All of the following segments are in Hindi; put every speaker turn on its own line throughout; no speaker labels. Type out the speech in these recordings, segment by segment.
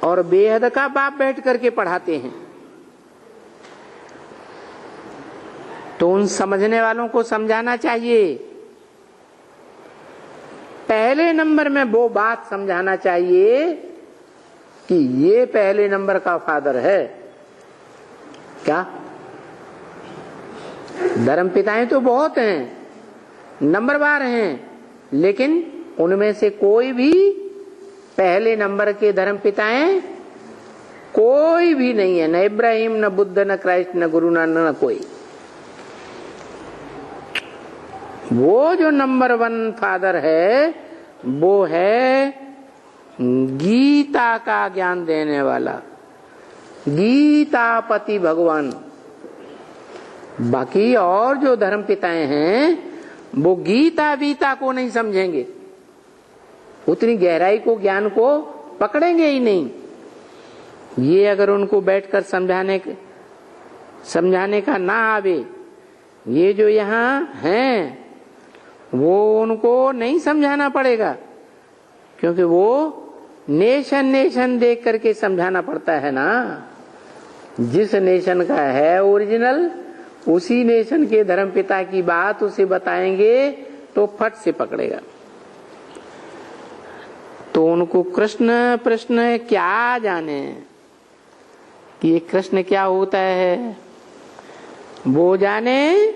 और बेहद का बाप बैठ करके पढ़ाते हैं। तो उन समझने वालों को समझाना चाहिए। पहले नंबर में वो बात समझाना चाहिए कि ये पहले नंबर का फादर है। क्या धर्म पिताएं तो बहुत हैं, नंबरवार हैं, लेकिन उनमें से कोई भी पहले नंबर के धर्म पिताएं कोई भी नहीं है। न इब्राहिम, न बुद्ध, न क्राइस्ट, न गुरु नानक, न कोई। वो जो नंबर 1 फादर है वो है गीता का ज्ञान देने वाला, गीतापति भगवान। बाकी और जो धर्म पिताएं हैं वो गीता वीता को नहीं समझेंगे, उतनी गहराई को, ज्ञान को पकड़ेंगे ही नहीं। ये अगर उनको बैठकर समझाने का ना आवे, ये जो यहाँ हैं वो उनको नहीं समझाना पड़ेगा, क्योंकि वो नेशन देख करके समझाना पड़ता है ना। जिस नेशन का है ओरिजिनल, उसी नेशन के धर्म पिता की बात उसे बताएंगे तो फट से पकड़ेगा। तो उनको कृष्ण प्रश्न क्या जाने कि ये कृष्ण क्या होता है, वो जाने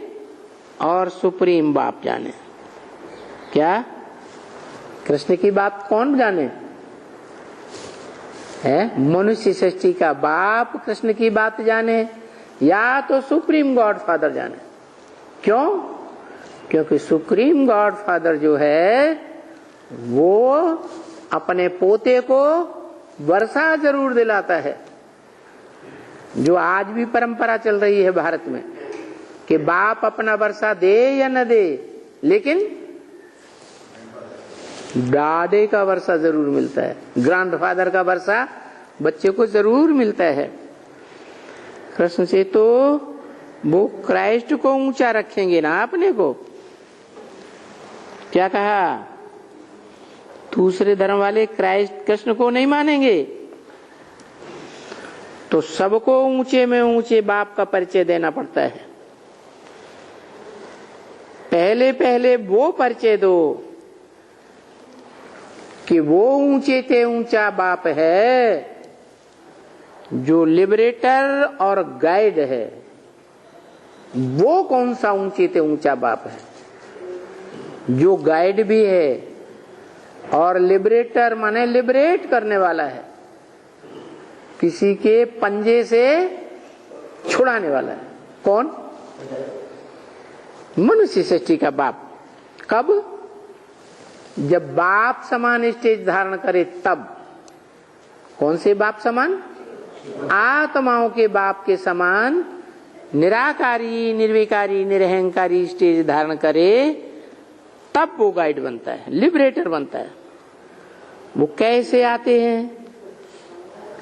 और सुप्रीम बाप जाने। क्या कृष्ण की बात कौन जाने है? मनुष्य सृष्टि का बाप कृष्ण की बात जाने या तो सुप्रीम गॉड फादर जाने। क्यों? क्योंकि सुप्रीम गॉड फादर जो है वो अपने पोते को वर्षा जरूर दिलाता है, जो आज भी परंपरा चल रही है भारत में कि बाप अपना वर्षा दे या न दे, लेकिन दादे का वर्षा जरूर मिलता है, ग्रैंडफादर का वर्षा बच्चे को जरूर मिलता है। कृष्ण से तो वो क्राइस्ट को ऊंचा रखेंगे ना अपने को। क्या कहा? दूसरे धर्म वाले क्राइस्ट कृष्ण को नहीं मानेंगे, तो सबको ऊंचे में ऊंचे बाप का परिचय देना पड़ता है। पहले वो परिचय दो कि वो ऊंचे ते ऊंचा बाप है, जो लिबरेटर और गाइड है। वो कौन सा ऊंचे ते ऊंचा बाप है? जो गाइड भी है और लिबरेटर माने लिबरेट करने वाला है, किसी के पंजे से छुड़ाने वाला है। कौन? मनुष्य सृष्टि का बाप। कब? जब बाप समान स्टेज धारण करे तब। कौन से बाप समान? आत्माओं के बाप के समान निराकारी, निर्विकारी, निरहंकारी स्टेज धारण करे तब वो गाइड बनता है, लिबरेटर बनता है। वो कैसे आते हैं?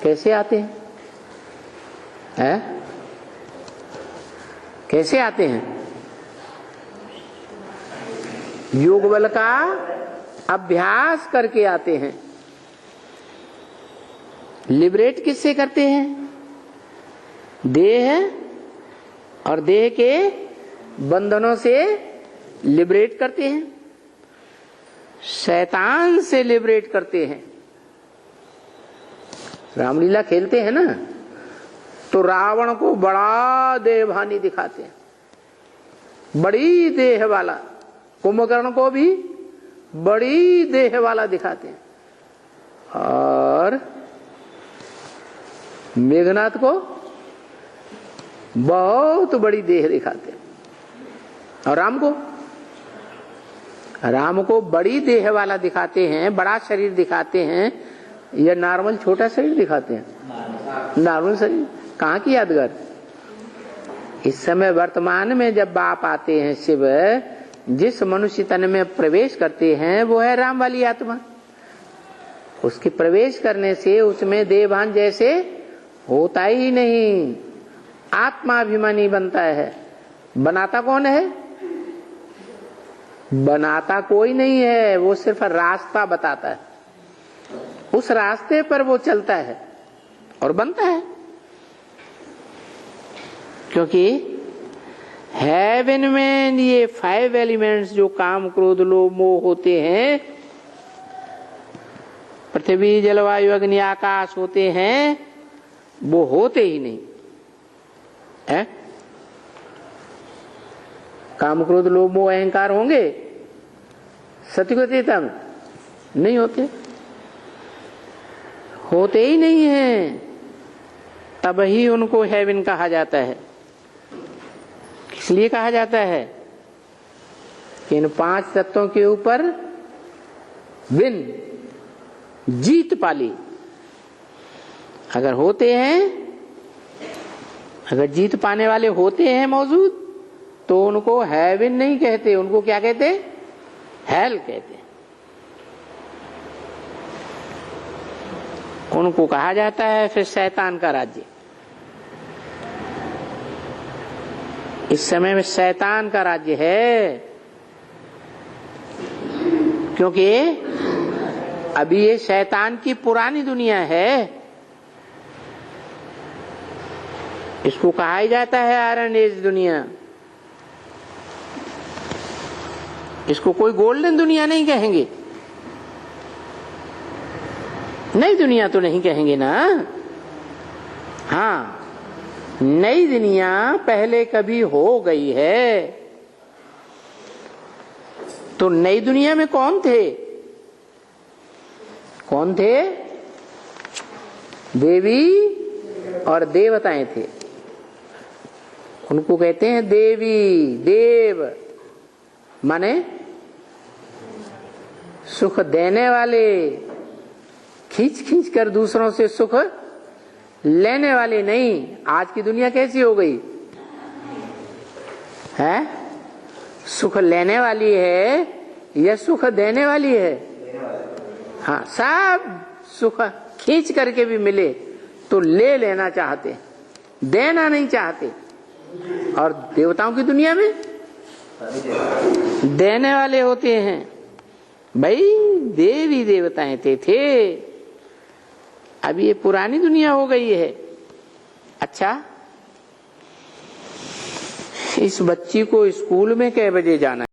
कैसे आते हैं? कैसे आते हैं? योग बल का अभ्यास करके आते हैं। लिबरेट किससे करते हैं? देह और देह के बंधनों से लिबरेट करते हैं, शैतान से लिबरेट करते हैं। रामलीला खेलते हैं ना, तो रावण को बड़ा देवहानी दिखाते हैं, बड़ी देह वाला। कुंभकर्ण को भी बड़ी देह वाला दिखाते हैं, और मेघनाथ को बहुत बड़ी देह दिखाते हैं। और राम को बड़ी देह वाला दिखाते हैं, बड़ा शरीर दिखाते हैं, या नॉर्मल छोटा शरीर दिखाते हैं? नॉर्मल शरीर। कहाँ की यादगार? इस समय वर्तमान में जब बाप आते हैं, शिव जिस मनुष्य तन में प्रवेश करते हैं वो है राम वाली आत्मा। उसके प्रवेश करने से उसमें देवभान जैसे होता ही नहीं, आत्माभिमानी बनता है। बनाता कौन है? बनाता कोई नहीं है, वो सिर्फ रास्ता बताता है। उस रास्ते पर वो चलता है। और बनता है, क्योंकि हेवन में ये 5 एलिमेंट्स जो काम क्रोध लोभ मोह होते हैं, पृथ्वी जलवायु अग्नि आकाश होते हैं, वो होते ही नहीं है। काम क्रोध लोभ मोह अहंकार होंगे सत्युगतिता में? नहीं होते, होते ही नहीं है। तब ही उनको हेवन कहा जाता है। किस लिए कहा जाता है? कि इन 5 तत्वों के ऊपर विन जीत पाली। अगर होते हैं, अगर जीत पाने वाले होते हैं मौजूद, तो उनको हेवन नहीं कहते, उनको क्या कहते? हेल कहते। उनको कहा जाता है फिर शैतान का राज्य। इस समय में शैतान का राज्य है, क्योंकि अभी ये शैतान की पुरानी दुनिया है। इसको कहा ही जाता है आयरन एज दुनिया। इसको कोई गोल्डन दुनिया नहीं कहेंगे, नई दुनिया तो नहीं कहेंगे ना। हाँ, नई दुनिया पहले कभी हो गई है। तो नई दुनिया में कौन थे? कौन थे? देवी और देवताएं थे। उनको कहते हैं देवी। देव माने सुख देने वाले, खींच खींच कर दूसरों से सुख लेने वाले नहीं। आज की दुनिया कैसी हो गई है? सुख लेने वाली है या सुख देने वाली है? हाँ, सब सुख खींच करके भी मिले तो ले लेना चाहते, देना नहीं चाहते। और देवताओं की दुनिया में देने वाले होते हैं। भाई देवी देवताएं थे। अभी ये पुरानी दुनिया हो गई है। अच्छा, इस बच्ची को स्कूल में कै बजे जाना है?